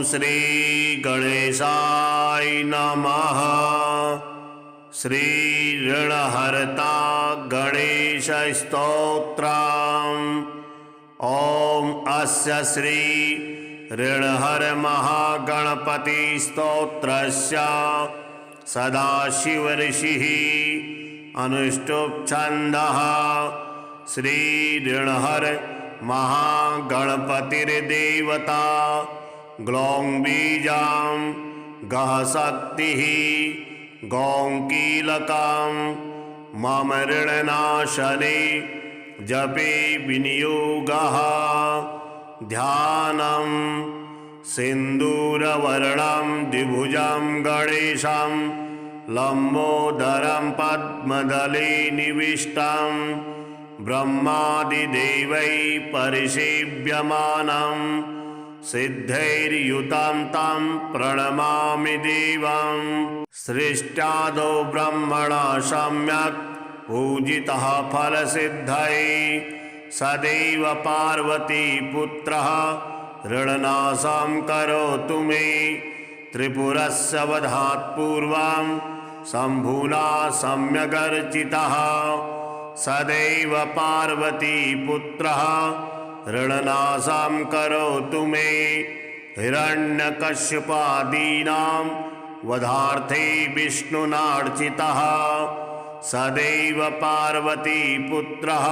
श्री गणेशाय नमः। श्री ऋणहर्ता गणेश स्तोत्रम्। ओम अस्य श्री ऋणहर महागणपति स्तोत्रस्य सदाशिव ऋषिः अनुष्टुप् छन्दः। श्री ऋणहर महागणपतिर्देवता ग्लौं बीजां गः शक्तिः गौं कीलकं मम ऋणनाशने जपे विनियोगः। ध्यानं सिन्दूरवर्णं द्विभुजं गणेशं लम्बोदरं पद्मदले निविष्टं ब्रह्मादिदेवैः परिसेव्यमानं सिद्धैर्युतं तं प्रणमामि देवं। सृष्ट्यादौ ब्रह्मणा सम्यक् पूजितः फलसिद्धये सदैव पार्वतीपुत्रः ऋणनाशं करोतु मे। त्रिपुरस्य वधात् पूर्वं शम्भुना सम्यगर्चितः सदैव पार्वतीपुत्रः ऋणनाशं करोतु मे। हिरण्यकश्यपादीनां वधार्थे विष्णुनार्चितः सदैव पार्वतीपुत्रः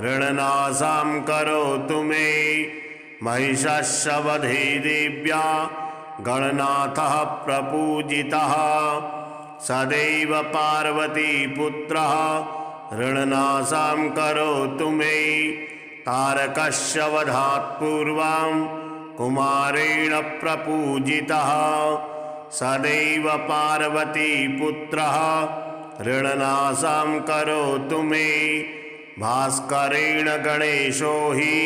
ऋणनाशं करोतु मे। महिषस्य वधे देव्या गणनाथः प्रपूजितः सदैव पार्वतीपुत्रः ऋणनाशं करोतु मे। तारकस्य वधात् पूर्वं कुमारेण प्रपूजितः सदैव पार्वतीपुत्रः ऋणनाशं करोतु मे। भास्करेण गणेशो हि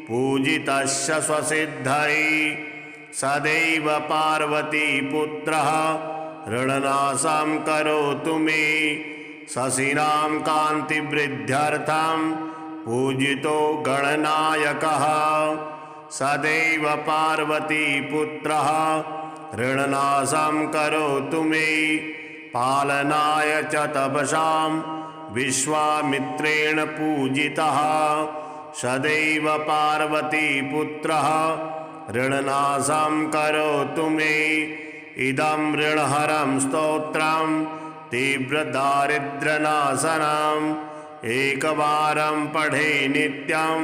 पूजितस्य स्वसिद्धये सदैव पार्वतीपुत्रः ऋणनाशं करोतु मे। शशिनां कान्तिवृद्ध्यर्थं पूजितो गणनायकः सदैव पार्वतीपुत्रः ऋणनाशं करोतु मे। पालनाय च तपसां विश्वामित्रेण पूजितः सदैव पार्वतीपुत्रः ऋणनाशं करोतु मे। इदं ऋणहरं स्तोत्रं तीव्रदारिद्र्यनाशनम् एकवारं पठे नित्यं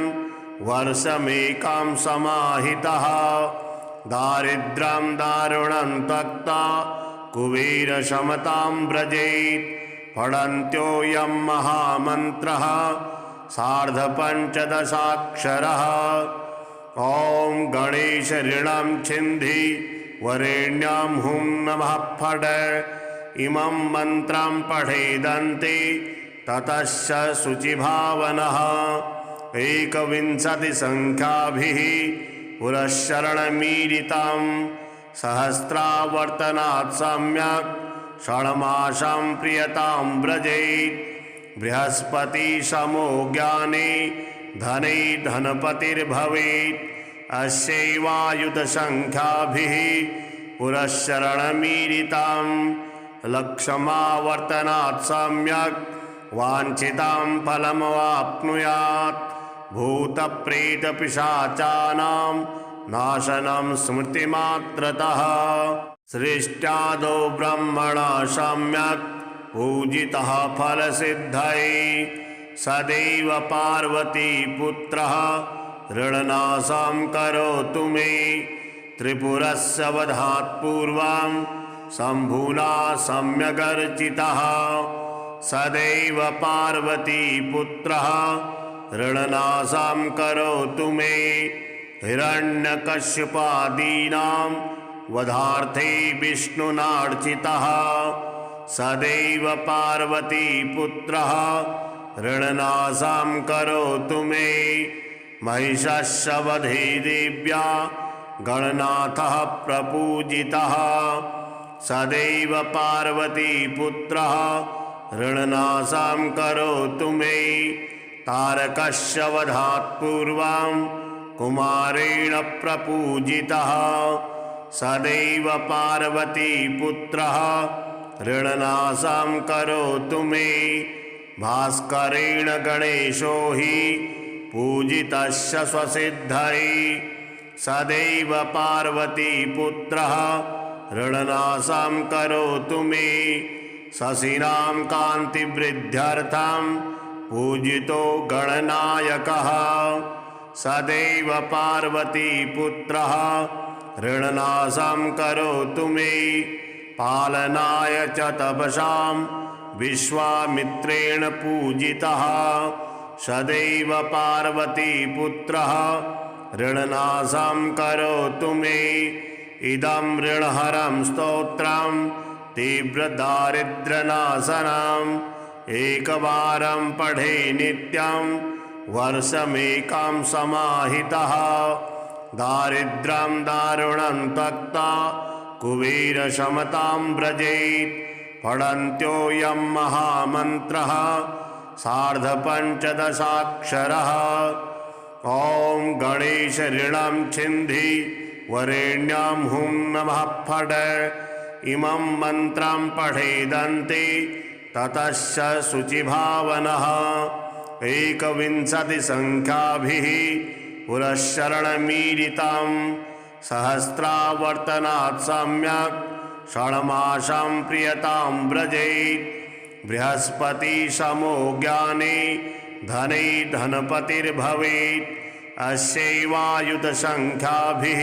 वर्षमेकं समाहितः। दारिद्र्यं दारुणं त्यक्त्वा कुबेरशमतां व्रजेत्। पठन्त्योऽयं महामन्त्रः सार्धपञ्चदशाक्षरः। ॐ गणेश ऋणं छिन्धि वरेण्यां हुं नमः फट्। इमं मन्त्रं पठेदन्ते ततश्च शुचिभावनः। एकविंशतिसङ्ख्याभिः पुरश्चरणमीरितं सहस्रावर्तनात् सम्यक् षण्मासं प्रियतां व्रजेत्। बृहस्पतिसमो ज्ञाने धने धनपतिर्भवेत्। अस्यैवायुधसङ्ख्याभिः पुरश्चरणमीरितं लक्षमावर्तनात् सम्यक् वाञ्छितं फलमवाप्नुयात्। भूतप्रेतपिशाचानां नाशनं स्मृतिमात्रतः। सृष्ट्यादौ ब्रह्मणा सम्यक् पूजितः फलसिद्धये सदैव पार्वतीपुत्रः ऋणनाशं करोतु मे। त्रिपुरस्य वधात् पूर्वं शम्भुना सम्यगर्चितः सदैव पार्वतीपुत्रः ऋणनाशं करोतु मे। हिरण्यकश्यपादीनां वधार्थे विष्णुनार्चितः सदैव पार्वतीपुत्रः ऋणनाशं करोतु मे। महिषस्य वधे देव्या गणनाथः प्रपूजितः सदैव पार्वतीपुत्रः ऋणनाशं करोतु मे। तारकस्य वधात् पूर्वं कुमारेण प्रपूजितः सदैव पार्वतीपुत्रः ऋणनाशं करोतु मे। भास्करेण गणेशो हि पूजितस्य स्वसिद्धये सदैव पार्वतीपुत्रः ऋणनाशं करोतु मे। शशिनां कान्तिवृद्ध्यर्थं पूजितो गणनायकः सदैव पार्वतीपुत्रः ऋणनाशं करोतु मे। पालनाय च तपसां विश्वामित्रेण पूजितः सदैव पार्वतीपुत्रः ऋणनाशं करोतु मे। इदं ऋणहरं स्तोत्रं तीव्रदारिद्र्यनाशनम् एकवारं पठे नित्यं वर्षमेकं समाहितः। दारिद्र्यं दारुणं त्यक्त्वा कुबेरशमतां व्रजेत्। पठन्त्योऽयं महामन्त्रः सार्धपञ्चदशाक्षरः। ॐ गणेश ऋणं छिन्धि वरेण्यां हुं नमः फट्। इमं मन्त्रं पठेदन्ते ततश्च शुचिभावनः। 21 संख्याभिः पुरश्चरणमीरितं सहस्रावर्तनात् सम्यक् षण्मासं प्रियतां व्रजेत्। बृहस्पतिसमो ज्ञाने धने धनपतिर्भवेत्। अस्यैवायुधसंख्याभिः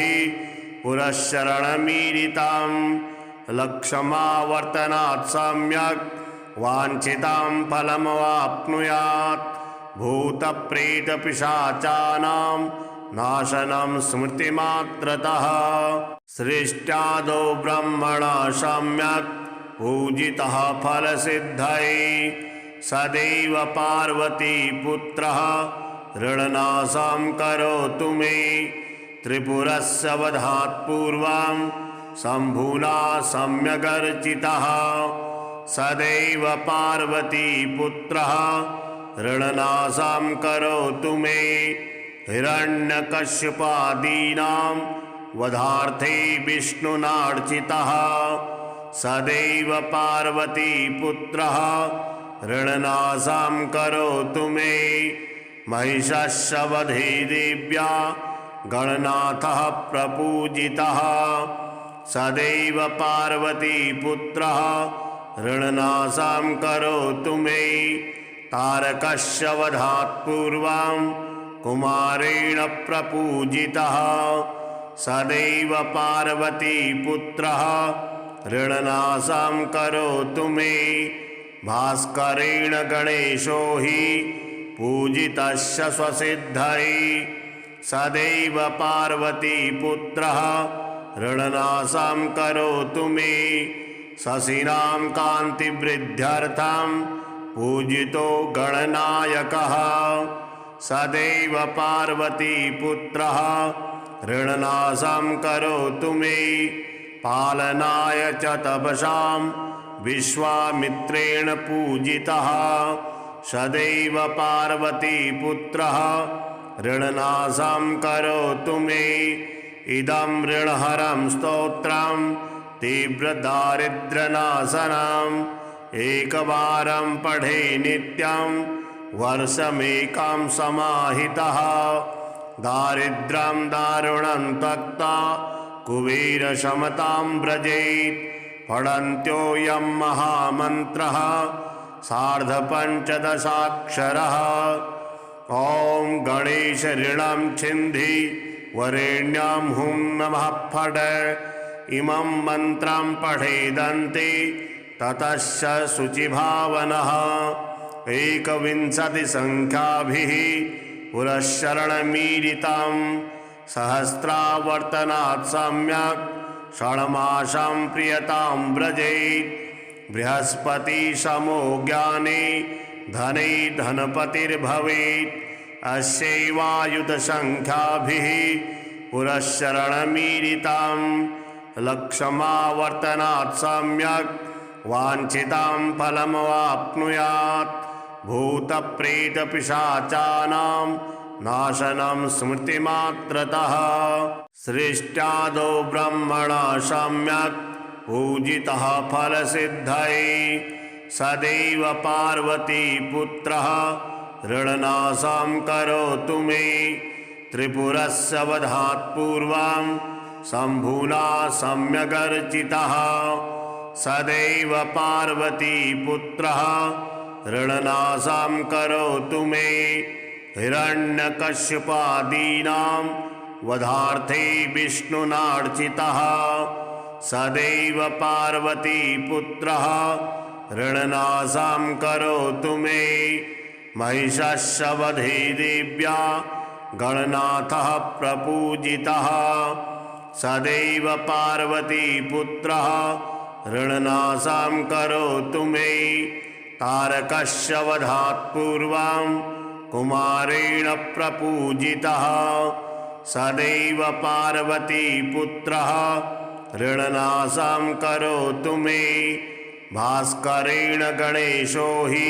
पुरश्चरणमीरितं लक्षमावर्तनात् सम्यक् वाञ्छितं फलमवाप्नुयात्। भूतप्रेतपिशाचानां नाशनं स्मृतिमात्रतः। सृष्ट्यादौ ब्रह्मणा सम्यक् पूजितः फलसिद्धये सदैव पार्वतीपुत्रः ऋणनाशं करोतु मे। त्रिपुरस्य वधात् पूर्वं शम्भुना सम्यगर्चितः सदैव पार्वतीपुत्रः ऋणनाशं करोतु मे। हिरण्यकश्यपादीनां वधार्थे विष्णुनार्चितः सदैव पार्वतीपुत्रः ऋणनाशं करोतु मे। महिषस्य वधे देव्या गणनाथः प्रपूजितः सदैव पार्वतीपुत्रः ऋणनाशं करोतु मे। तारकस्य वधात् पूर्वं कुमारेण प्रपूजितः सदैव पार्वतीपुत्रः ऋणनाशं करोतु मे। भास्करेण गणेशो हि पूजितस्य स्वसिद्धये सदैव पार्वतीपुत्रः ऋणनाशं करोतु मे। शशिनां कान्तिवृद्ध्यर्थं पूजितो गणनायकः सदैव पार्वतीपुत्रः ऋणनाशं करोतु मे। पालनाय च तपसां विश्वामित्रेण पूजितः सदैव पार्वतीपुत्रः ऋणनाशं करोतु मे। इदं ऋणहरं स्तोत्रं तीव्रदारिद्र्यनाशनम् एकवारं पठे नित्यं वर्षमेकं समाहितः। दारिद्र्यं दारुणं त्यक्त्वा कुबेरशमतां व्रजेत्। पठन्त्योऽयं महामन्त्रः सार्धपञ्चदशाक्षरः। ॐ गणेश ऋणं छिन्धि वरेण्यां हुं नमः फट्। इमं मन्त्रं पठेदन्ते ततश्च शुचिभावनः। 21 संख्याभिः पुरश्चरणमीरितं सहस्रावर्तनात् सम्यक् षण्मासं प्रियतां व्रजेत्। बृहस्पतिसमो ज्ञाने धने धनपतिर्भवेत्। अस्यैवायुधसंख्याभिः पुरश्चरणमीरितं लक्षमावर्तनात् सम्यक् वाञ्छितं फलमवाप्नुयात्। भूतप्रेतपिशाचानां नाशनं स्मृतिमात्रतः सृष्ट्यादौ ब्रह्मणा सम्यक् पूजितः फलसिद्धये सदैव पार्वती पुत्रः ऋणनाशं करोतु मे त्रिपुरस्य वधात् पूर्वं शम्भुना सम्यगर्चितः सदैव पार्वती पुत्रः ऋणनाशं करोतु मे हिरण्यकश्यपादीनां वधार्थे विष्णुनार्चितः सदैव पार्वती पुत्रः ऋणनाशं करोतु मे महिषस्य वधे देव्या गणनाथः प्रपूजितः सदैव पार्वती पुत्रः ऋणनाशं करोतु मे तारकस्य वधात् पूर्वं कुमारेण प्रपूजितः सदैव पार्वती पुत्रः ऋणनाशं करोतु मे भास्करेण गणेशो हि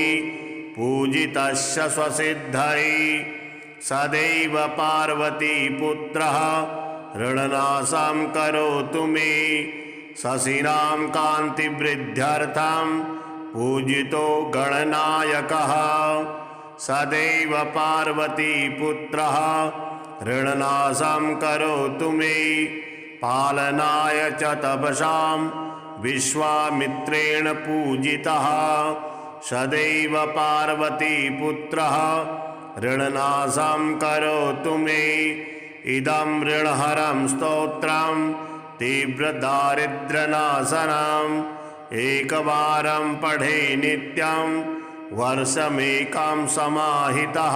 पूजितस्य स्वसिद्धये सदैव पार्वती पुत्रः ऋणनाशं करोतु मे शशिनां कान्तिवृद्ध्यर्थं पूजितो गणनायकः सदैव पार्वती पुत्रः ऋणनाशं करोतु मे पालनाय च तपसां विश्वामित्रेण पूजितः सदैव पार्वती पुत्रः ऋणनाशं करोतु मे इदं ऋणहरं स्तोत्रं तीव्रदारिद्र्यनाशनम् एकवारं पठे नित्यं वर्षमेकं समाहितः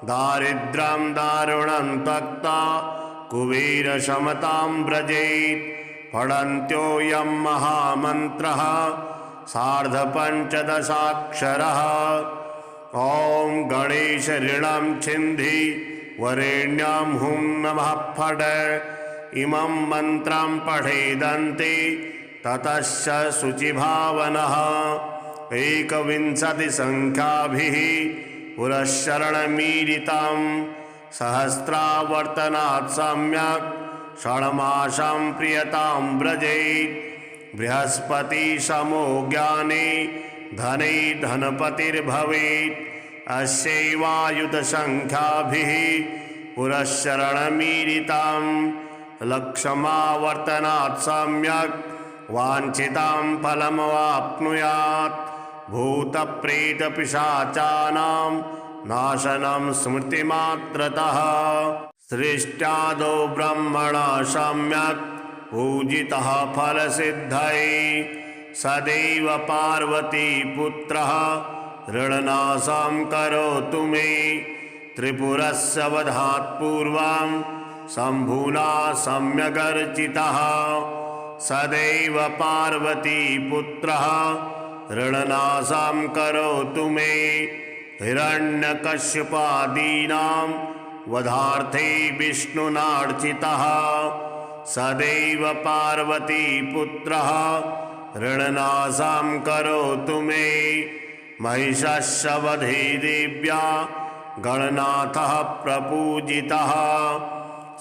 दारिद्र्यं दारुणं त्यक्त्वा कुबेरशमतां व्रजेत् पठन्त्योऽयं महामन्त्रः सार्धपञ्चदशाक्षरः ॐ गणेश ऋणं छिन्धि वरेण्यां हुं नमः फट् इमं मन्त्रं पठेदन्ते ततश्च शुचिभावनः एकविंशतिसङ्ख्याभिः पुरश्चरणमीरितं सहस्रावर्तनात् सम्यक् षण्मासं प्रियतां व्रजेत् बृहस्पतिसमो ज्ञाने धने धनपतिर्भवेत् अस्यैवायुधसङ्ख्याभिः पुरश्चरणमीरितं लक्षमावर्तनात् सम्यक् वाञ्छितं फलमवाप्नुयात् भूतप्रेतपिशाचानां नाशनं स्मृतिमात्रतः सृष्ट्यादौ ब्रह्मणा सम्यक् पूजितः फलसिद्धये सदैव पार्वती पुत्रः ऋणनाशं करोतु मे त्रिपुरस्य वधात् पूर्वं शम्भुना सम्यगर्चितः सदैव पार्वती पुत्रः ऋणनाशं करोतु मे हिरण्यकश्यपादीनां वधार्थे विष्णुनार्चितः सदैव पार्वती पुत्रः ऋणनाशं करोतु मे महिषस्य वधे देव्या गणनाथः प्रपूजितः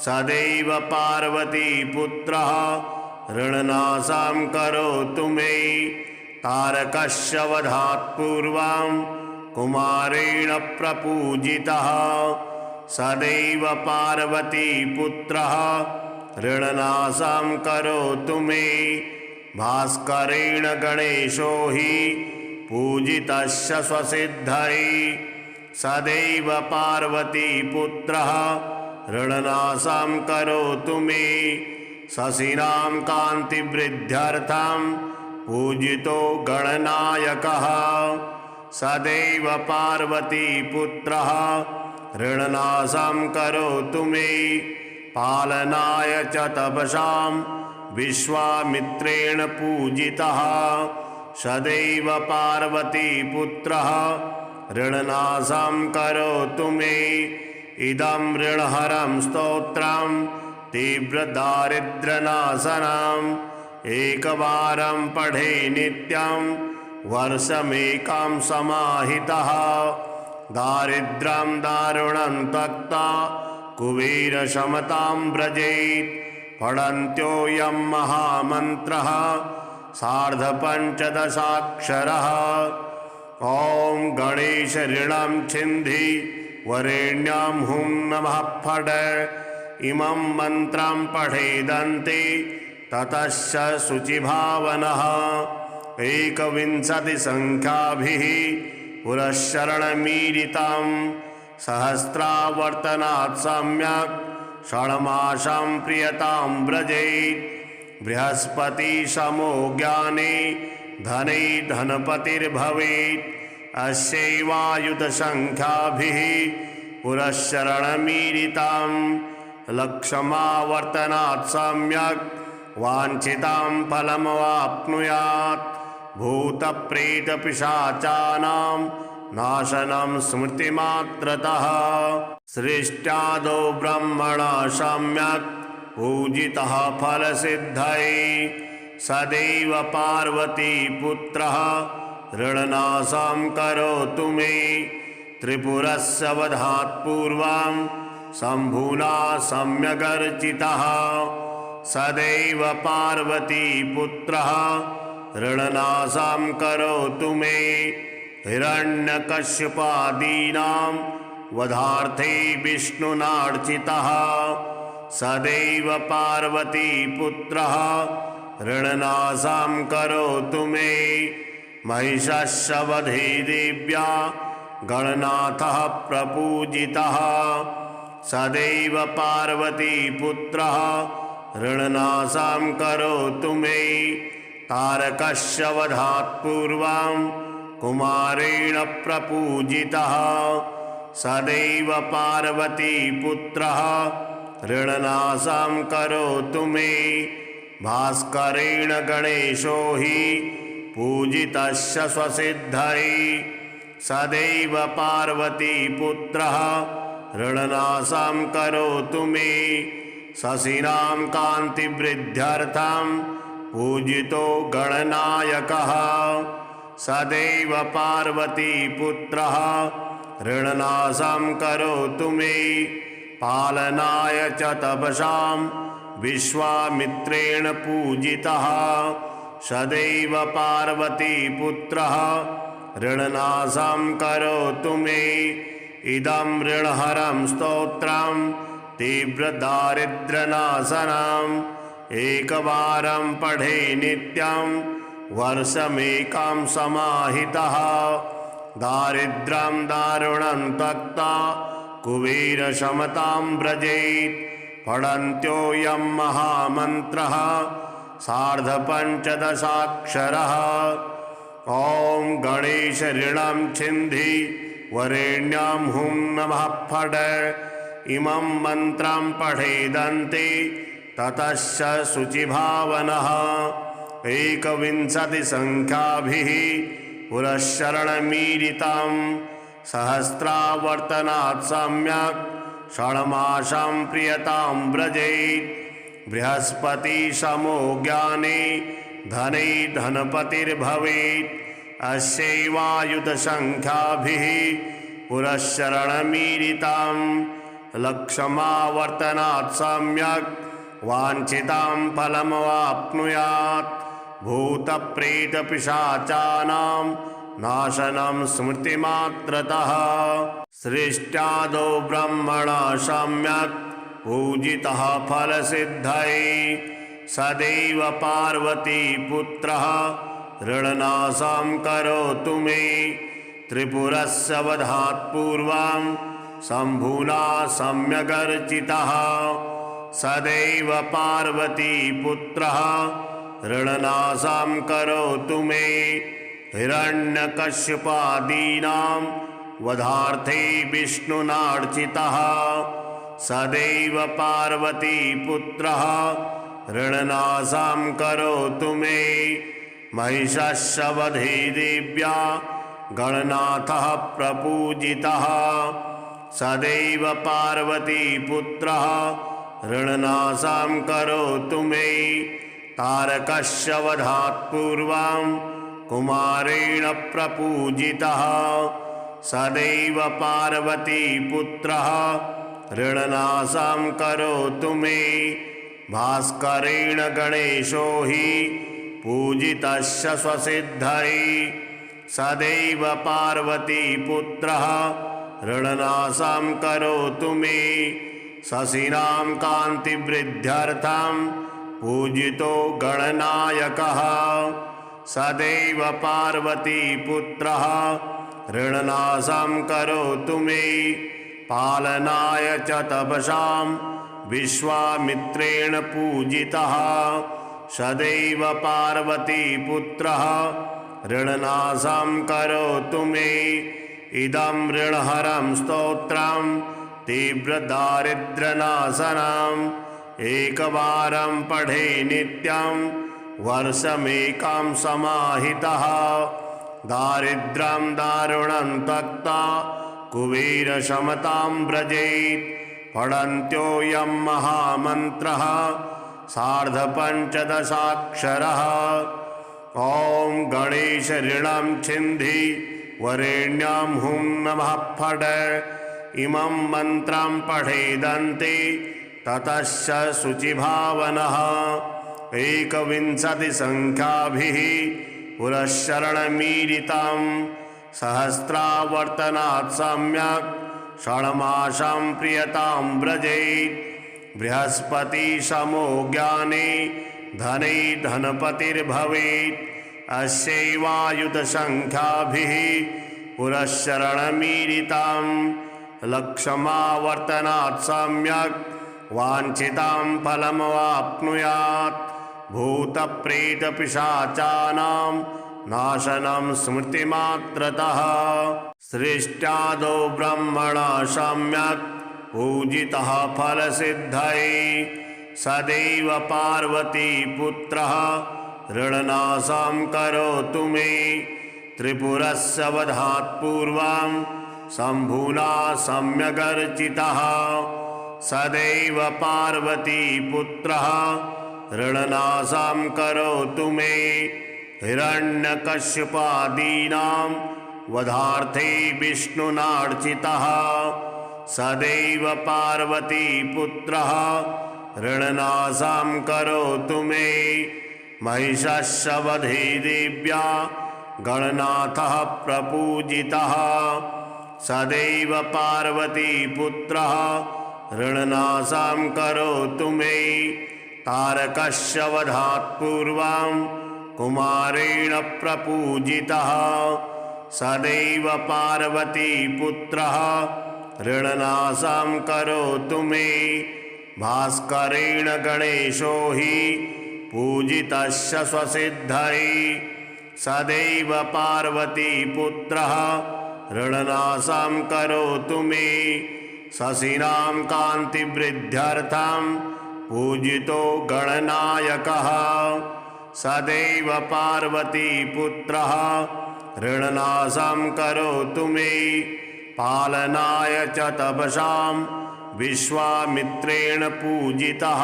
सदैव पार्वती पुत्रः ऋणनाशं करोतु मे तारकस्य वधात् पूर्वं कुमारेण प्रपूजितः सदैव पार्वती पुत्रः ऋणनाशं करोतु मे भास्करेण गणेशो हि पूजितस्य स्वसिद्धये सदैव पार्वती पुत्रः ऋणनाशं करोतु मे शशिनां कान्तिवृद्ध्यर्थं पूजितो गणनायकः सदैव पार्वती पुत्रः ऋणनाशं करोतु मे पालनाय च तपसां विश्वामित्रेण पूजितः सदैव पार्वती पुत्रः ऋणनाशं करोतु मे इदं ऋणहरं स्तोत्रं तीव्रदारिद्र्यनाशनम् एकवारं पठे नित्यं वर्षमेकं समाहितः दारिद्र्यं दारुणं त्यक्त्वा कुबेरशमतां व्रजेत्। पठन्त्योऽयं महामन्त्रः सार्धपञ्चदशाक्षरः। ॐ गणेश ऋणं छिन्धि वरेण्यां हुं नमः फट्। इमं मन्त्रं पठेदन्ते ततश्च शुचिभावनः। एकविंशतिसङ्ख्याभिः पुरःशरणमीरितं सहस्रावर्तनात् सम्यक् षण्मासं प्रियतां व्रजेत्। बृहस्पतिसमो ज्ञाने धने धनपतिर्भवेत्। अस्यैवायुधसङ्ख्याभिः पुरःशरणमीरितं लक्षमावर्तनात् सम्यक् वाञ्छितां फलमवाप्नुयात्। भूतप्रेतपिशाचानां नाशनं स्मृतिमात्रतः। सृष्ट्यादौ ब्रह्मणा सम्यक् पूजितः फलसिद्धये। सदैव पार्वतीपुत्रः ऋणनाशं करोतु मे। त्रिपुरस्य वधात् पूर्वं शम्भुना सम्यगर्चितः। सदैव पार्वतीपुत्रः ऋणनाशं करोतु मे। हिरण्यकश्यपादीनां वधार्थे विष्णुनार्चितः। सदैव पार्वतीपुत्रः ऋणनाशं करोतु मे। महिषस्य वधे देव्या गणनाथः प्रपूजितः। सदैव पार्वतीपुत्रः ऋणनाशं करोतु मे। तारकस्य वधात् पूर्वं कुमारेण प्रपूजितः। सदैव पार्वतीपुत्रः ऋणनाशं करोतु मे। भास्करेण गणेशो हि पूजितस्य स्वसिद्धये। सदैव पार्वतीपुत्रः ऋणनाशं करोतु मे। शशिनां कान्तिवृद्ध्यर्थं पूजितो गणनायकः। सदैव पार्वतीपुत्रः ऋणनाशं करोतु मे। पालनाय च तपसां विश्वामित्रेण पूजितः। सदैव पार्वतीपुत्रः ऋणनाशं करोतु मे। इदं ऋणहरं स्तोत्रं तीव्रदारिद्र्यनाशनम् एकवारं पठे नित्यं वर्षमेकं समाहितः। दारिद्र्यं दारुणं त्यक्त्वा कुबेरशमतां व्रजेत्। पठन्त्योऽयं महामन्त्रः सार्धपञ्चदशाक्षरः। ॐ गणेश ऋणं छिन्धि वरेण्यां हुं नमः फट्। इमं मन्त्रं पठेदन्ते ततश्च शुचिभावनः। एकविंशतिसङ्ख्याभिः पुरःशरणमीरितं सहस्रावर्तनात् सम्यक् षण्मासं प्रियतां व्रजेत्। बृहस्पतिसमो ज्ञाने धने धनपतिर्भवेत्। अस्यैवायुधसङ्ख्याभिः पुरःशरणमीरितं लक्षमावर्तनात् सम्यक् वाञ्छितां फलमवाप्नुयात्। भूतप्रेतपिशाचानां नाशनं स्मृतिमात्रतः। सृष्ट्यादौ ब्रह्मणा सम्यक् पूजितः फलसिद्धये। सदैव पार्वतीपुत्रः ऋणनाशं करोतु मे। त्रिपुरस्य वधात् पूर्वं शम्भुना सम्यगर्चितः। सदैव पार्वतीपुत्रः ऋणनाशं करोतु मे। हिरण्यकश्यपादीनां वधार्थे विष्णुनार्चितः। सदैव पार्वतीपुत्रः ऋणनाशं करोतु मे। महिषस्य वधे देव्या गणनाथः प्रपूजितः। सदैव पार्वतीपुत्रः ऋणनाशं करोतु मे। तारकस्य वधात् पूर्वं कुमारेण प्रपूजितः। सदैव पार्वतीपुत्रः ऋणनाशं करोतु मे। भास्करेण गणेशो हि पूजितस्य स्वसिद्धये सदैव पार्वतीपुत्रः ऋणनाशं करोतु मे। शशिनां कान्तिवृद्ध्यर्थं पूजितो गणनायकः सदैव पार्वतीपुत्रः ऋणनाशं करोतु मे। पालनाय च तपसां विश्वामित्रेण पूजितः सदैव पार्वतीपुत्रः ऋणनाशं करोतु मे। इदं ऋणहरं स्तोत्रं तीव्रदारिद्र्यनाशनम् एकवारं पठे नित्यं वर्षमेकं समाहितः। दारिद्र्यं दारुणं त्यक्त्वा कुबेरशमतां व्रजेत्। पठन्त्योऽयं महामन्त्रः सार्धपञ्चदशाक्षरः। ॐ गणेश ऋणं छिन्धि वरेण्यां हुं नमः फट्। इमं मन्त्रं पठेदन्ते ततश्च शुचिभावनः। 21 संख्याभिः पुरश्चरणमीरितं सहस्रावर्तनात् सम्यक् षण्मासं प्रियतां व्रजेत्। बृहस्पति समो ज्ञाने धने धनपतिर्भवेत्। अस्यैवायुधसंख्याभिः पुरश्चरणमीरितं लक्षमावर्तनात् सम्यक् वाञ्छितां फलमवाप्नुयात्। भूतप्रेतपिशाचानां नाशनं स्मृतिमात्रतः। सृष्ट्यादौ ब्रह्मणा सम्यक् पूजितः फलसिद्धये सदैव पार्वतीपुत्रः ऋणनाशं करोतु मे। त्रिपुरस्य वधात् पूर्वं शम्भुना सम्यगर्चितः सदैव पार्वतीपुत्रः ऋणनाशं करोतु मे। हिरण्यकश्यपादीनां वधार्थे विष्णुनार्चितः सदैव पार्वतीपुत्रः ऋणनाशं करोतु मे। महिषस्य वधे देव्या गणनाथः प्रपूजितः सदैव पार्वतीपुत्रः ऋणनाशं करोतु मे। तारकस्य वधात् पूर्वं कुमारेण प्रपूजितः सदैव पार्वतीपुत्रः ऋणनाशं करोतु मे। भास्करेण गणेशो हि पूजितस्य स्वसिद्धये सदैव पार्वतीपुत्रः ऋणनाशं करोतु मे। शशिनां कान्तिवृद्ध्यर्थं पूजितो गणनायकः सदैव पार्वतीपुत्रः ऋणनाशं करोतु मे। पालनाय च तपसां विश्वामित्रेण पूजितः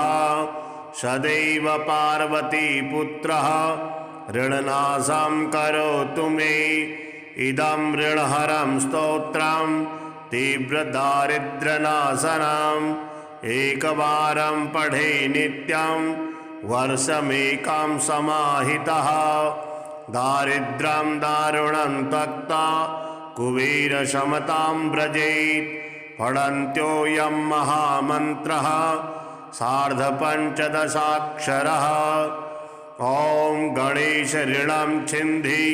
सदैव पार्वतीपुत्रः ऋणनाशं करोतु मे। इदं ऋणहरं स्तोत्रं तीव्रदारिद्र्यनाशनम् एकवारं पठे नित्यं वर्षमेकं समाहितः। दारिद्र्यं दारुणं त्यक्त्वा कुबेरशमतां व्रजेत्। पठन्त्योऽयं महामन्त्रः सार्धपञ्चदशाक्षरः। ॐ गणेश ऋणं छिन्धि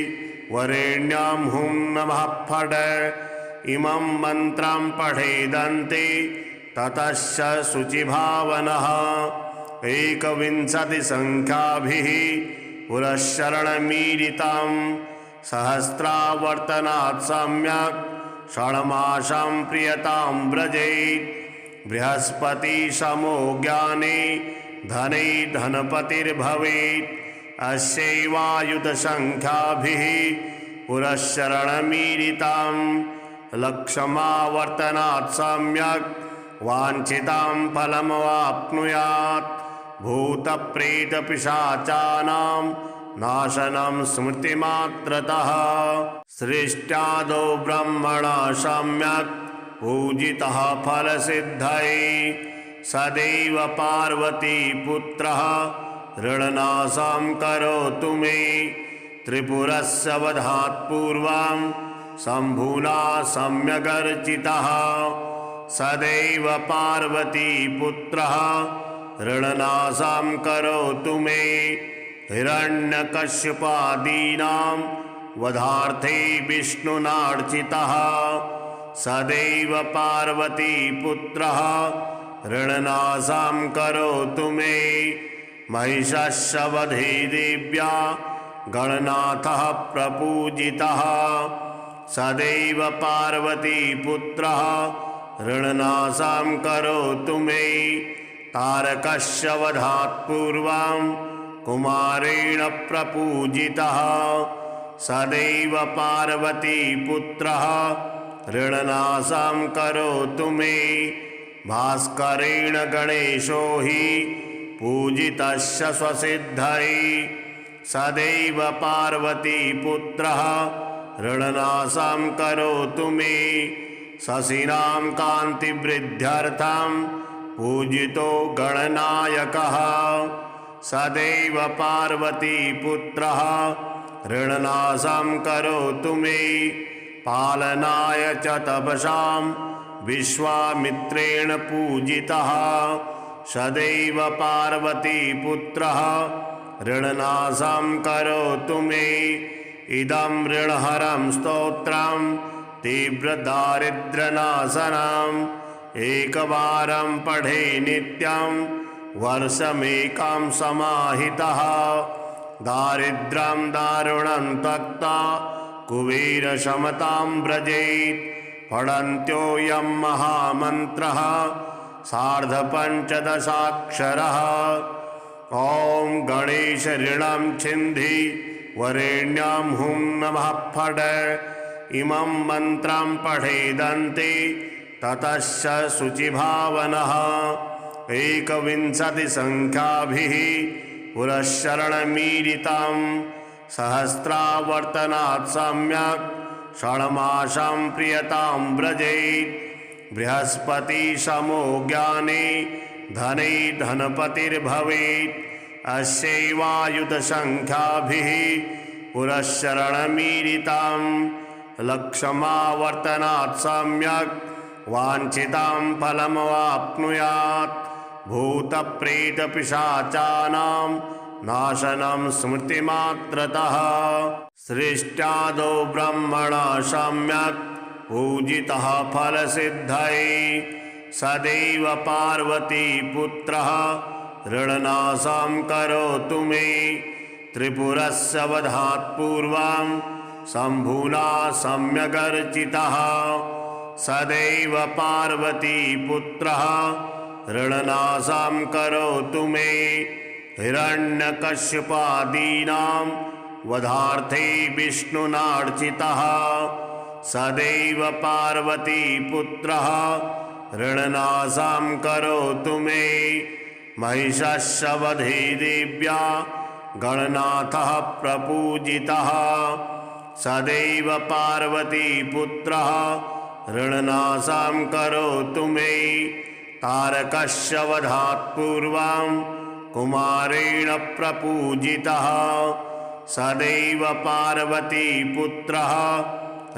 वरेण्यां हुं नमः फट्। इमं मन्त्रं पठेदन्ते ततश्च शुचिभावनः। 21 संख्याभिः पुरश्चरणमीरितं सहस्रावर्तनात् सम्यक् षण्मासं प्रियतां व्रजेत्। बृहस्पति समो ज्ञाने धने धनपतिर्भवेत्। अस्यैवायुधसंख्याभिः पुरश्चरणमीरितं लक्षमावर्तनात् सम्यक् वाञ्छितां फलमवाप्नुयात्। भूतप्रेतपिशाचानां नाशनं स्मृतिमात्रतः। सृष्ट्यादौ ब्रह्मणा सम्यक् पूजितः फलसिद्धये सदैव पार्वतीपुत्रः ऋणनाशं करोतु मे त्रिपुरस्य वधात् पूर्वं शम्भुना सम्यगर्चितः सदैव पार्वतीपुत्रः ऋणनाशं करोतु मे हिरण्यकश्यपादीनां वधार्थे विष्णुनार्चितः सदैव पार्वतीपुत्रः ऋणनाशं करोतु मे महिषस्य वधे देव्या गणनाथः प्रपूजितः सदैव पार्वतीपुत्रः ऋणनाशं करोतु मे तारकस्य वधात् पूर्वं कुमारेण प्रपूजितः सदैव पार्वतीपुत्रः ऋणनाशं करोतु मे भास्करेण गणेशो हि पूजितस्य स्वसिद्धये सदैव पार्वतीपुत्रः ऋणनाशं करोतु मे शशिनां कान्तिवृद्ध्यर्थं पूजितो गणनायकः सदैव पार्वतीपुत्रः ऋणनाशं करोतु मे पालनाय च तपसां विश्वामित्रेण पूजितः सदैव पार्वतीपुत्रः ऋणनाशं करोतु मे इदं ऋणहरं स्तोत्रं तीव्रदारिद्र्यनाशनम् एकवारं पठे नित्यं वर्षमेकं समाहितः दारिद्र्यं दारुणं त्यक्त्वा कुबेरशमतां व्रजेत् पठन्त्योऽयं महामन्त्रः सार्धपञ्चदशाक्षरः ॐ गणेश ऋणं छिन्धि वरेण्यां हुं नमः फट् इमं मन्त्रं पठेदन्ते ततश्च शुचिभावनः एकविंशतिसङ्ख्याभिः पुरश्चरणमीरितं सहस्रावर्तनात् सम्यक् षण्मासं प्रियतां व्रजेत् बृहस्पतिसमो ज्ञाने धने धनपतिर्भवेत् अस्यैवायुधसङ्ख्याभिः पुरश्चरणमीरितं लक्षमावर्तनात् सम्यक् वाञ्छितं फलमवाप्नुयात् भूतप्रेतपिशाचानां नाशनं स्मृतिमात्रतः सृष्ट्यादौ ब्रह्मणा सम्यक् पूजितः फलसिद्धये सदैव पार्वतीपुत्रः ऋणनाशं करोतु मे त्रिपुरस्य वधात् पूर्वं शम्भुना सम्यगर्चितः सदैव पार्वतीपुत्रः ऋणनाशं करोतु मे हिरण्यकश्यपादीनां वधार्थे विष्णुनार्चितः सदैव पार्वतीपुत्रः ऋणनाशं करोतु मे महिषस्य वधे देव्या गणनाथः प्रपूजितः सदैव पार्वतीपुत्रः ऋणनाशं करोतु मे तारकस्य वधात् पूर्वं कुमारेण प्रपूजितः सदैव पार्वतीपुत्रः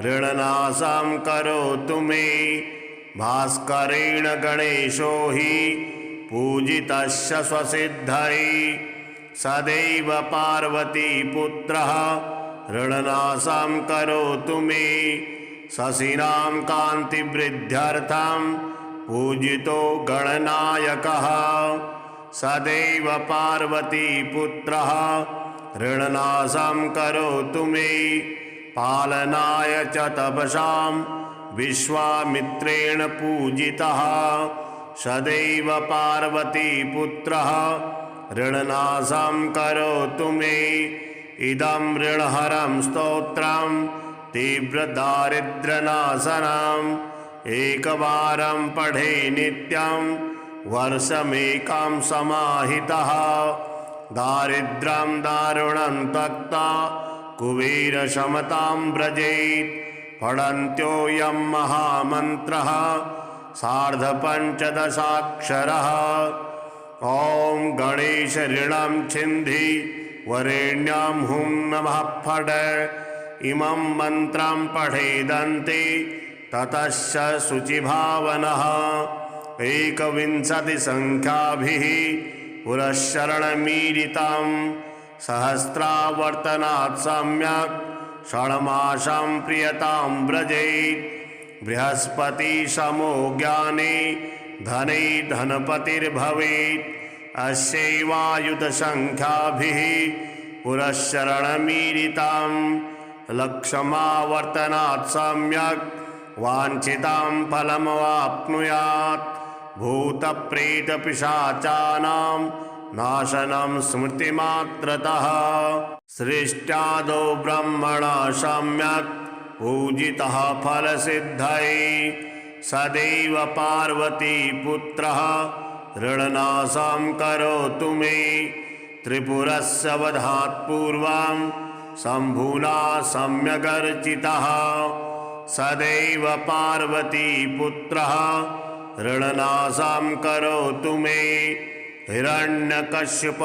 ऋणनाशं करोतु मे भास्करेण गणेशो हि पूजितस्य स्वसिद्धये सदैव पार्वतीपुत्रः ऋणनाशं करोतु मे शशिनां कान्तिवृद्ध्यर्थं पूजितो गणनायकः सदैव पार्वतीपुत्रः ऋणनाशं करोतु मे पालनाय च तपसां विश्वामित्रेण पूजितः सदैव पार्वतीपुत्रः ऋणनाशं करोतु मे इदं ऋणहरं स्तोत्रं तीव्रदारिद्र्यनाशनम् एकवारं पठे नित्यं वर्षमेकं समाहितः दारिद्र्यं दारुणं त्यक्त्वा कुबेरशमतां व्रजेत् पठन्त्योऽयं महामन्त्रः सार्धपञ्चदशाक्षरः। ॐ गणेश ऋणं छिन्धि वरेण्यां हुं नमः फट्। इमं मन्त्रं पठेदन्ते ततश्च शुचिभावनः। एकविंशतिसङ्ख्याभिः पुरश्चरणमीरितं सहस्रावर्तनात् सम्यक् षण्मासं प्रियतां व्रजेत्। बृहस्पतिसमो ज्ञाने धने धनपतिर्भवेत्। अस्यैवायुधसङ्ख्याभिः पुरश्चरणमीरितं लक्षमावर्तनात् सम्यक् वाञ्छितं फलमवाप्नुयात्। भूतप्रेतपिशाचानां नाशनं स्मृतिमात्रतः। सृष्ट्यादौ ब्रह्मणा सम्यक् पूजितः फलसिद्धये। सदैव पार्वतीपुत्रः ऋणनाशं करोतु मे। त्रिपुरस्य वधात् पूर्वं शम्भुना सम्यगर्चितः। सदैव पार्वतीपुत्रः ऋणनाशं करोतु मे। हिरण्यकश्यपादीनां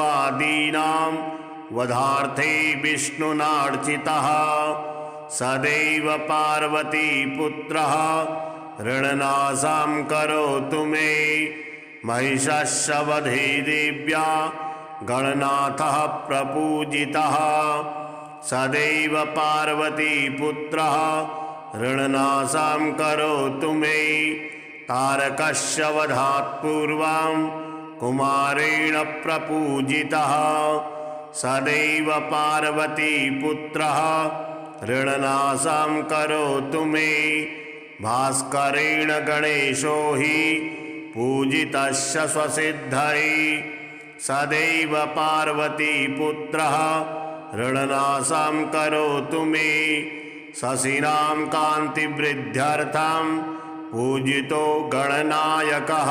वधार्थे विष्णुनार्चितः। सदैव पार्वतीपुत्रः ऋणनाशं करोतु मे। महिषस्य वधे देव्या गणनाथः प्रपूजितः। सदैव पार्वतीपुत्रः ऋणनाशं करोतु मे। तारकस्य वधात् पूर्वं कुमारेण प्रपूजितः। सदैव पार्वतीपुत्रः ऋणनाशं करोतु मे। भास्करेण गणेशो हि पूजितस्य स्वसिद्धये। सदैव पार्वतीपुत्रः ऋणनाशं करोतु मे। शशिनां कान्तिवृद्ध्यर्थं पूजितो गणनायकः।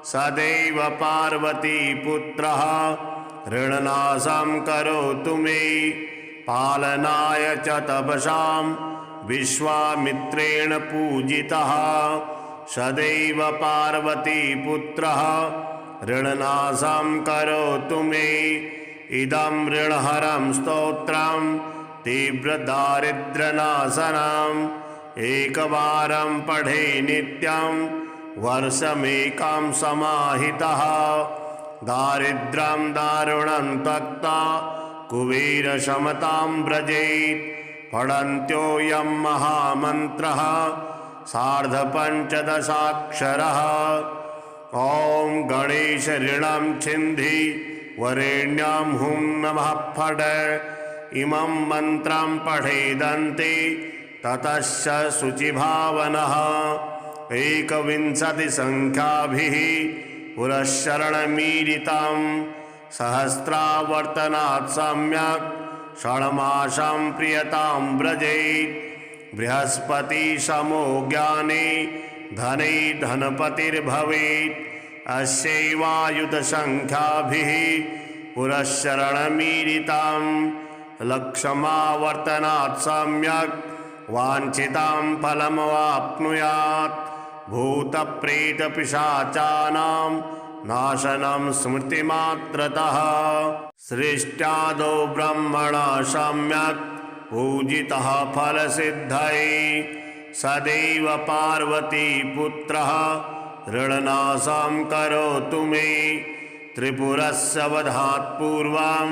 सदैव पार्वतीपुत्रः ऋणनाशं करोतु मे। पालनाय च तपसां विश्वामित्रेण पूजितः। सदैव पार्वतीपुत्रः ऋणनाशं करोतु मे। इदं ऋणहरं स्तोत्रं तीव्रदारिद्र्यनाशनम् एकवारं पठे नित्यं वर्षमेकं समाहितः। दारिद्र्यं दारुणं त्यक्त्वा कुबेरशमतां व्रजेत्। पठन्त्योऽयं महामन्त्रः सार्धपञ्चदशाक्षरः। ॐ गणेश ऋणं छिन्धि वरेण्यां हुं नमः फट्। इमं मन्त्रं पठेदन्ते ततश्च शुचिभावनः। एकविंशतिसङ्ख्याभिः पुरश्चरणमीरितं सहस्रावर्तनात् सम्यक् षण्मासं प्रियतां व्रजेत्। बृहस्पतिसमो ज्ञाने धने धनपतिर्भवेत्। अस्यैवायुधसङ्ख्याभिः पुरश्चरणमीरितं लक्षमावर्तनात् सम्यक् वाञ्छितं फलमवाप्नुयात्। भूतप्रेतपिशाचानां नाशनं स्मृतिमात्रतः। सृष्ट्यादौ ब्रह्मणा सम्यक् पूजितः फलसिद्धये। सदैव पार्वतीपुत्रः ऋणनाशं करोतु मे। त्रिपुरस्य वधात् पूर्वं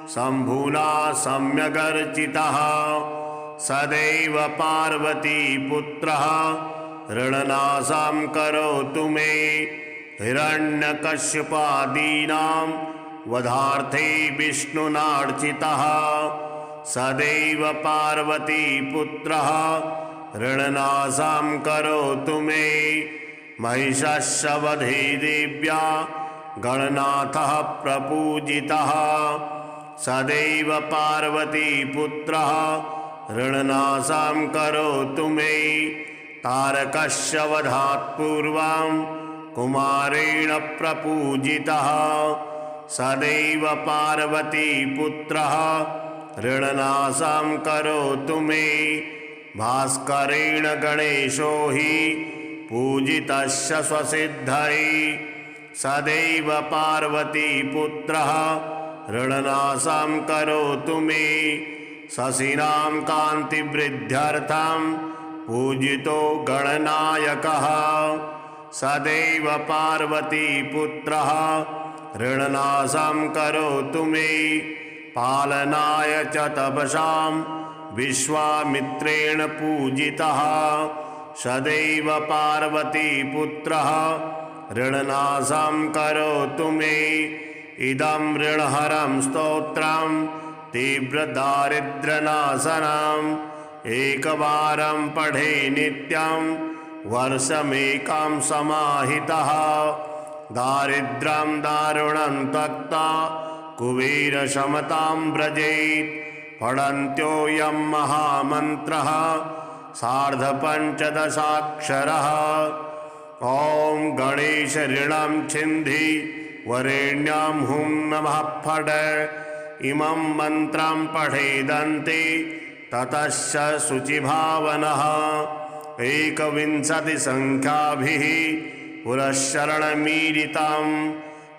शम्भुना सम्यगर्चितः। सदैव पार्वतीपुत्रः ऋणनाशं करोतु मे। हिरण्यकश्यपादीनां वधार्थे विष्णुनार्चितः। सदैव पार्वतीपुत्रः ऋणनाशं करोतु मे। महिषस्य वधे देव्या गणनाथः प्रपूजितः। सदैव पार्वतीपुत्रः ऋणनाशं करोतु मे। तारकस्य वधात् पूर्वं कुमारेण प्रपूजितः। सदैव पार्वतीपुत्रः ऋणनाशं करोतु मे। भास्करेण गणेशो हि पूजितस्य स्वसिद्धये सदैव पार्वतीपुत्रः ऋणनाशं करोतु मे। शशिनां कान्तिवृद्ध्यर्थं पूजितो गणनायकः सदैव पार्वतीपुत्रः ऋणनाशं करोतु मे। पालनाय च तपसां विश्वामित्रेण पूजितः सदैव पार्वतीपुत्रः ऋणनाशं करोतु मे। इदं ऋणहरं स्तोत्रं तीव्रदारिद्र्यनाशनम् एकवारं पठे नित्यं वर्षमेकं समाहितः। दारिद्र्यं दारुणं त्यक्त्वा कुबेरशमतां व्रजेत्। पठन्त्योऽयं महामन्त्रः सार्धपञ्चदशाक्षरः। ॐ गणेश ऋणं छिन्धि वरेण्यां हुं नमः फट्। इमं मन्त्रं पठेदन्ते ततश्च शुचिभावनः। 21 संख्याभिः पुरश्चरणमीरितं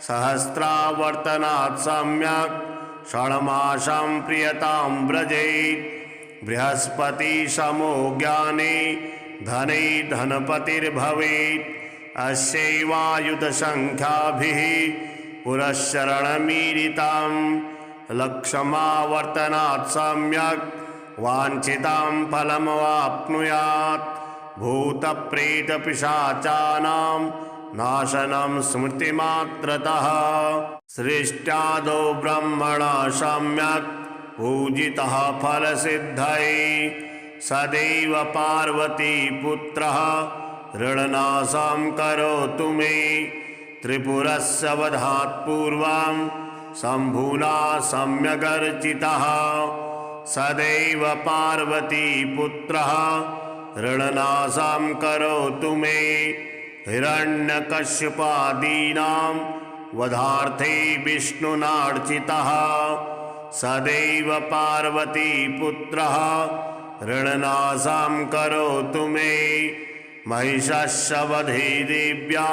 सहस्रावर्तनात् सम्यक् षण्मासं प्रियतां व्रजेत्। बृहस्पतिसमो ज्ञाने धने धनपतिर्भवेत्। अस्यैवायुधसंख्याभिः पुरश्चरणमीरितं लक्षमावर्तनात् सम्यक् वाञ्छितां फलमवाप्नुयात्। भूतप्रेतपिशाचानां नाशनं स्मृतिमात्रतः। सृष्ट्यादौ ब्रह्मणा सम्यक् पूजितः फलसिद्धये सदैव पार्वतीपुत्रः ऋणनाशं करोतु मे। त्रिपुरस्य वधात् पूर्वं शम्भुना सम्यगर्चितः सदैव पार्वतीपुत्रः ऋणनाशं करोतु मे। हिरण्यकश्यपादीनां वधार्थे विष्णुनार्चितः सदैव पार्वतीपुत्रः ऋणनाशं करोतु मे। महिषस्य वधे देव्या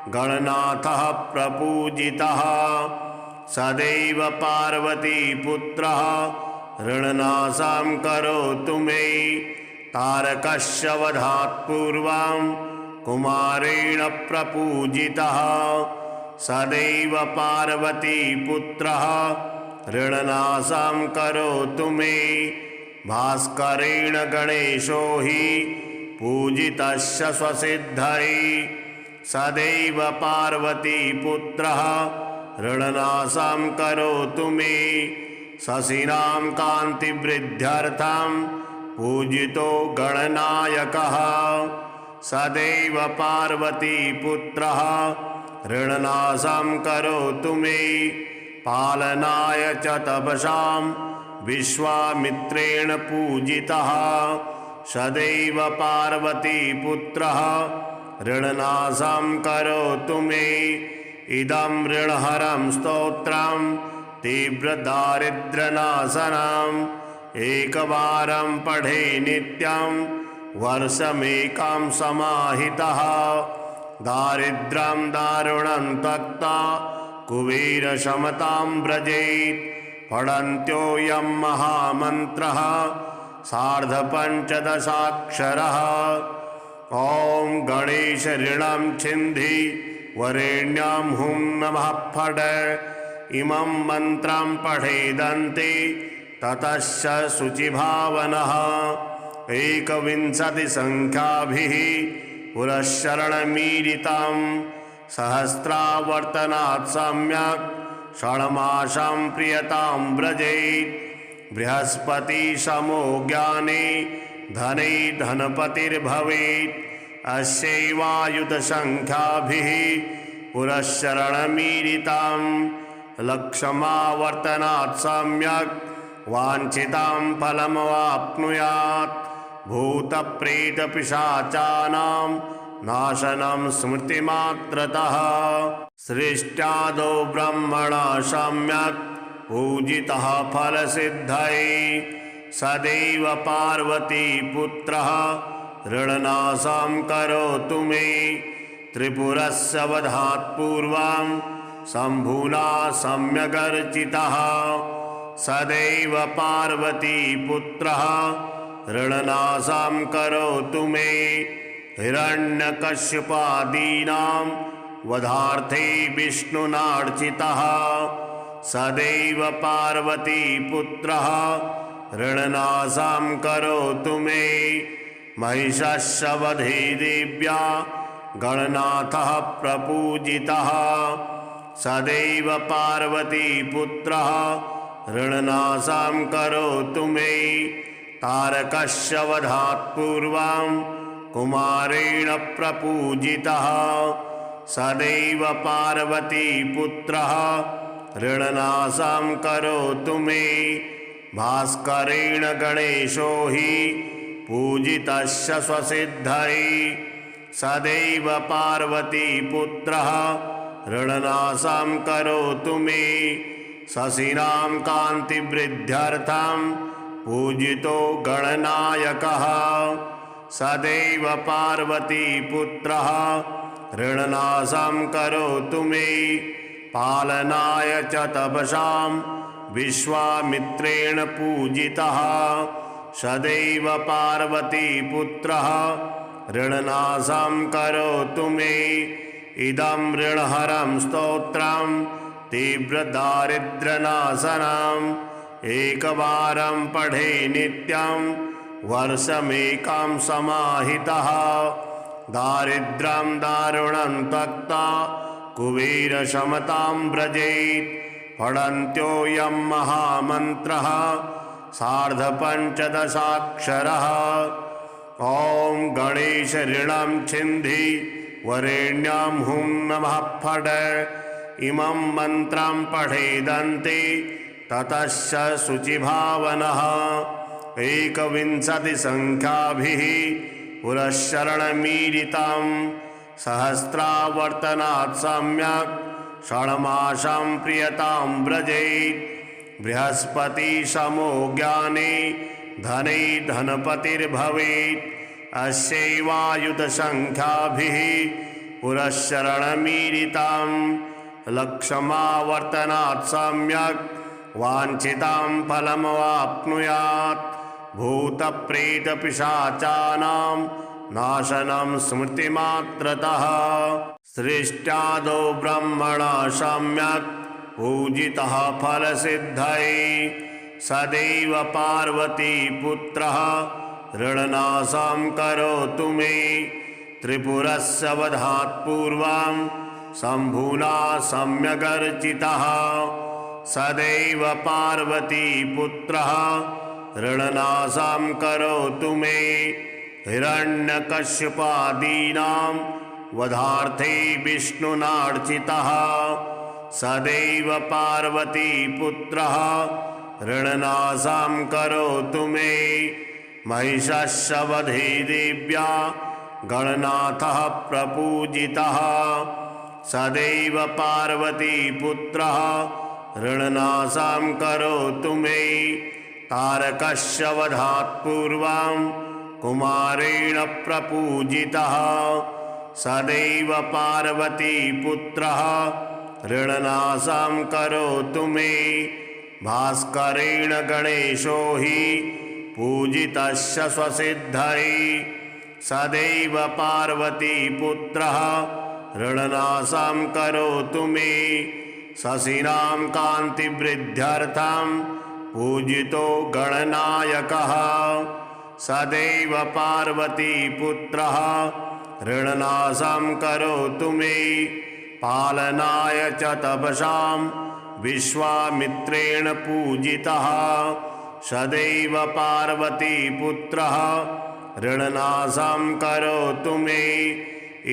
गणनाथः प्रपूजितः सदैव पार्वतीपुत्रः ऋणनाशं करोतु मे। तारकस्य वधात् पूर्वं कुमारेण प्रपूजितः सदैव पार्वतीपुत्रः ऋणनाशं करोतु मे। भास्करेण गणेशो हि पूजितस्य स्वसिद्धये सदैव पार्वतीपुत्रः ऋणनाशं करोतु मे। शशिनां कान्तिवृद्ध्यर्थं पूजितो गणनायकः सदैव पार्वतीपुत्रः ऋणनाशं करोतु मे। पालनाय च तपसां विश्वामित्रेण पूजितः सदैव पार्वतीपुत्रः ऋणनाशं करोतु मे। इदं ऋणहरं स्तोत्रं तीव्रदारिद्र्यनाशनम् एकवारं पठे नित्यं वर्षमेकं समाहितः। दारिद्र्यं दारुणं त्यक्त्वा कुबेरशमतां व्रजेत्। पठन्त्योऽयं महामन्त्रः सार्धपञ्चदशाक्षरः। ॐ गणेश ऋणं छिन्धि वरेण्यां हुं नमः फट्। इमं मन्त्रं पठेदन्ते ततश्च शुचिभावनः। 21 संख्याभिः पुरश्चरणमीरितं सहस्रावर्तनात् सम्यक् षण्मासं प्रियतां व्रजेत्। बृहस्पतिसमो ज्ञाने धने धनपतिर्भवेत्। अस्यैवायुधसंख्याभिः पुरश्चरणमीरितं लक्षमावर्तनात् सम्यक् वाञ्छितां फलमवाप्नुयात्। भूतप्रेतपिशाचानां नाशनं स्मृतिमात्रतः। सृष्ट्यादौ ब्रह्मणा सम्यक् पूजितः फलसिद्धये सदैव पार्वतीपुत्रः ऋणनाशं करोतु मे त्रिपुरस्य वधात् पूर्वं शम्भुना सम्यगर्चितः सदैव पार्वतीपुत्रः ऋणनाशं करोतु मे हिरण्यकश्यपादीनां वधार्थे विष्णुनार्चितः सदैव पार्वतीपुत्रः ऋणनाशं करोतु मे महिषस्य वधे देव्या गणनाथः प्रपूजितः सदैव पार्वतीपुत्रः ऋणनाशं करोतु मे तारकस्य वधात् पूर्वं कुमारेण प्रपूजितः सदैव पार्वतीपुत्रः ऋणनाशं करोतु मे भास्करेण गणेशो हि पूजितस्य स्वसिद्धये सदैव पार्वतीपुत्रः ऋणनाशं करोतु मे शशिनां कान्तिवृद्ध्यर्थं पूजितो गणनायकः सदैव पार्वतीपुत्रः ऋणनाशं करोतु मे पालनाय च तपसां विश्वामित्रेण पूजितः सदैव पार्वतीपुत्रः ऋणनाशं करोतु मे इदं ऋणहरं स्तोत्रं तीव्रदारिद्र्यनाशनम् एकवारं पठे नित्यं वर्षमेकं समाहितः दारिद्र्यं दारुणं त्यक्त्वा कुबेरशमतां व्रजेत् पठन्त्योऽयं महामन्त्रः सार्धपञ्चदशाक्षरः ॐ गणेश ऋणं छिन्धि वरेण्यां हुं नमः फट् इमं मन्त्रं पठेदन्ते ततश्च शुचिभावनः एकविंशतिसङ्ख्याभिः पुरश्चरणमीरितं सहस्रावर्तनात् सम्यक् षण्मासं प्रियतां व्रजेत् बृहस्पतिसमो ज्ञाने धने धनपतिर्भवेत् अस्यैवायुधसङ्ख्याभिः पुरश्चरणमीरितं लक्षमावर्तनात् सम्यक् वाञ्छितं फलमवाप्नुयात् भूतप्रेतपिशाचानां नाशनं स्मृतिमात्रतः सृष्ट्यादौ ब्रह्मणा सम्यक् पूजितः फलसिद्धये सदैव पार्वतीपुत्रः ऋणनाशं करोतु मे त्रिपुरस्य वधात् पूर्वं शम्भुना सम्यगर्चितः सदैव पार्वतीपुत्रः ऋणनाशं करोतु मे हिरण्यकश्यपादीनां वधार्थे विष्णुनार्चितः सदैव पार्वतीपुत्रः ऋणनाशं करोतु मे महिषस्य वधे देव्या गणनाथः प्रपूजितः सदैव पार्वतीपुत्रः ऋणनाशं करोतु मे तारकस्य वधात् पूर्वं कुमारेण प्रपूजितः सदैव पार्वतीपुत्रः ऋणनाशं करोतु मे भास्करेण गणेशो हि पूजितस्य स्वसिद्धये सदैव पार्वतीपुत्रः ऋणनाशं करोतु मे शशिनां कान्तिवृद्ध्यर्थं पूजितो गणनायकः सदैव पार्वतीपुत्रः ऋणनाशं करोतु मे पालनाय च तपसां विश्वामित्रेण पूजितः सदैव पार्वतीपुत्रः ऋणनाशं करोतु मे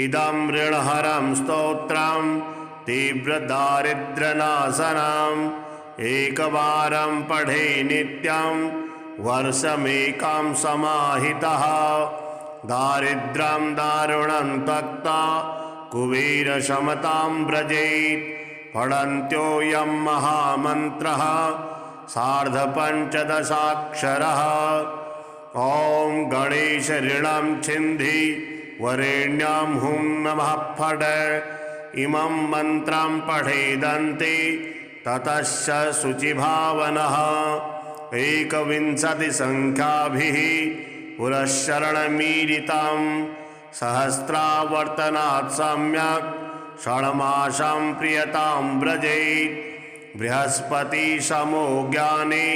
इदं ऋणहरं स्तोत्रं तीव्रदारिद्र्यनाशनम् एकवारं पठे नित्यं वर्षमेकं समाहितः दारिद्र्यं दारुणं त्यक्त्वा कुबेरशमतां व्रजेत् पठन्त्योऽयं महामन्त्रः सार्धपञ्चदशाक्षरः। ॐ गणेश ऋणं छिन्धि वरेण्यां हुं नमः फट्। इमं मन्त्रं पठेदन्ते ततश्च शुचिभावनः। 21 संख्याभिः पुरश्चरणमीरितं सहस्रावर्तनात् सम्यक् षण्मासं प्रियतां व्रजेत्। बृहस्पति समो ज्ञाने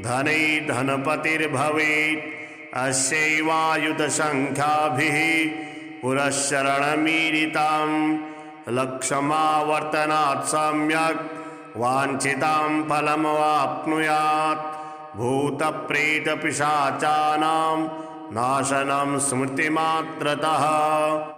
धने धनपतिर्भवेत्। अस्यैवायुधसंख्याभिः पुरश्चरणमीरितं लक्षमावर्तनात् सम्यक् वाञ्छितां फलमवाप्नुयात्। भूतप्रेतपिशाचानां नाशनं स्मृतिमात्रतः।